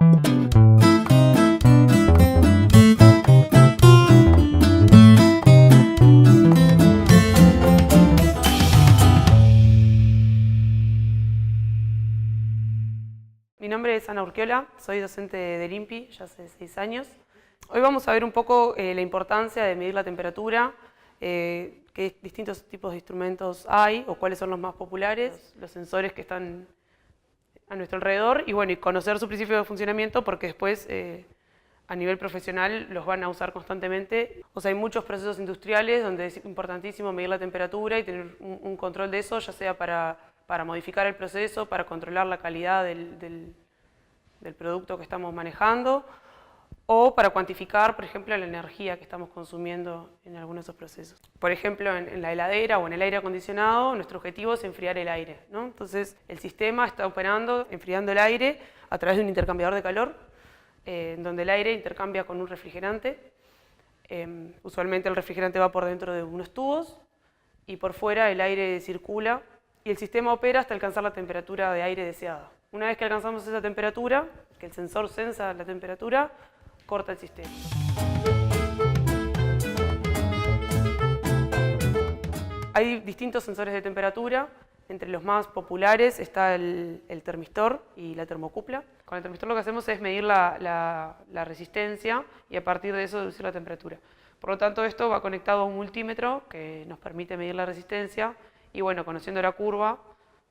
Mi nombre es Ana Urquiola, soy docente del INPI ya hace 6 años. Hoy vamos a ver un poco la importancia de medir la temperatura, qué distintos tipos de instrumentos hay o cuáles son los más populares, los sensores que están a nuestro alrededor y bueno, y conocer su principio de funcionamiento porque después a nivel profesional los van a usar constantemente. O sea, hay muchos procesos industriales donde es importantísimo medir la temperatura y tener un control de eso, ya sea para modificar el proceso, para controlar la calidad del producto que estamos manejando o para cuantificar, por ejemplo, la energía que estamos consumiendo en algunos de esos procesos. Por ejemplo, en la heladera o en el aire acondicionado, nuestro objetivo es enfriar el aire, ¿no? Entonces, el sistema está operando, enfriando el aire a través de un intercambiador de calor, donde el aire intercambia con un refrigerante. Usualmente el refrigerante va por dentro de unos tubos y por fuera el aire circula y el sistema opera hasta alcanzar la temperatura de aire deseada. Una vez que alcanzamos esa temperatura, que el sensor sensa la temperatura, corta el sistema. Hay distintos sensores de temperatura. Entre los más populares está el termistor y la termocupla. Con el termistor lo que hacemos es medir la resistencia y a partir de eso deducir la temperatura. Por lo tanto, esto va conectado a un multímetro que nos permite medir la resistencia y bueno, conociendo la curva,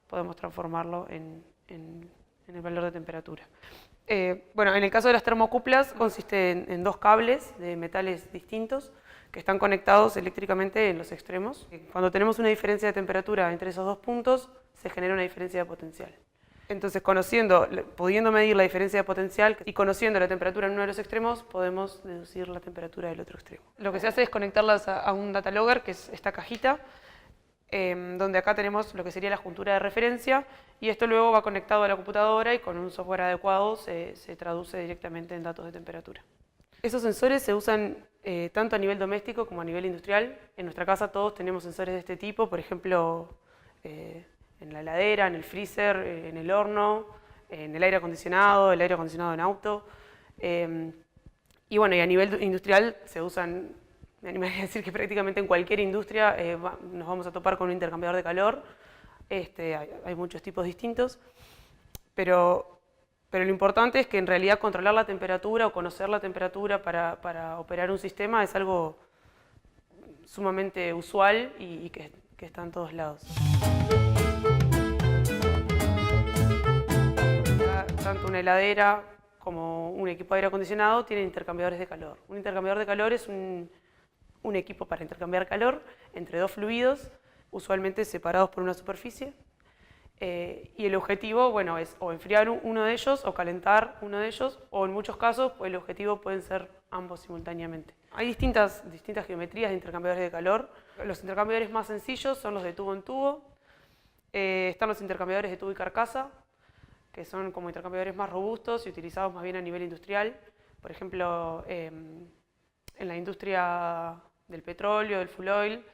podemos transformarlo en el valor de temperatura. Bueno, en el caso de las termocuplas consiste en 2 cables de metales distintos que están conectados eléctricamente en los extremos. Cuando tenemos una diferencia de temperatura entre esos 2 puntos, se genera una diferencia de potencial. Entonces, pudiendo medir la diferencia de potencial y conociendo la temperatura en uno de los extremos, podemos deducir la temperatura del otro extremo. Lo que se hace es conectarlas a un data logger, que es esta cajita, donde acá tenemos lo que sería la juntura de referencia y esto luego va conectado a la computadora y con un software adecuado se traduce directamente en datos de temperatura. Esos sensores se usan tanto a nivel doméstico como a nivel industrial. En nuestra casa todos tenemos sensores de este tipo, por ejemplo, en la heladera, en el freezer, en el horno, en el aire acondicionado en auto. Y bueno, y a nivel industrial se usan, me animaría a decir que prácticamente en cualquier industria nos vamos a topar con un intercambiador de calor. Hay muchos tipos distintos, pero lo importante es que en realidad controlar la temperatura o conocer la temperatura para operar un sistema es algo sumamente usual y que está en todos lados. Tanto una heladera como un equipo de aire acondicionado tienen intercambiadores de calor. Un intercambiador de calor es un equipo para intercambiar calor entre 2 fluidos, usualmente separados por una superficie. Y el objetivo, bueno, es o enfriar uno de ellos o calentar uno de ellos, o en muchos casos el objetivo pueden ser ambos simultáneamente. Hay distintas geometrías de intercambiadores de calor. Los intercambiadores más sencillos son los de tubo en tubo. Están los intercambiadores de tubo y carcasa, que son como intercambiadores más robustos y utilizados más bien a nivel industrial. Por ejemplo, en la industria del petróleo, del fuel oil,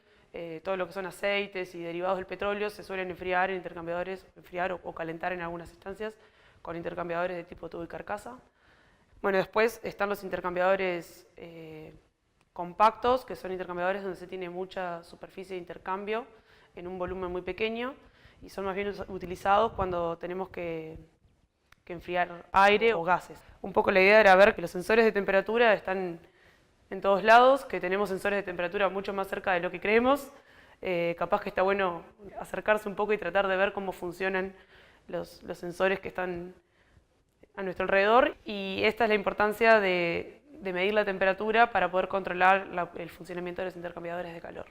todo lo que son aceites y derivados del petróleo se suelen enfriar en intercambiadores, o calentar en algunas instancias con intercambiadores de tipo tubo y carcasa. Bueno, después están los intercambiadores compactos, que son intercambiadores donde se tiene mucha superficie de intercambio en un volumen muy pequeño y son más bien utilizados cuando tenemos que enfriar aire o gases. Un poco la idea era ver que los sensores de temperatura están en todos lados, que tenemos sensores de temperatura mucho más cerca de lo que creemos. Capaz que está bueno acercarse un poco y tratar de ver cómo funcionan los sensores que están a nuestro alrededor. Y esta es la importancia de medir la temperatura para poder controlar el funcionamiento de los intercambiadores de calor.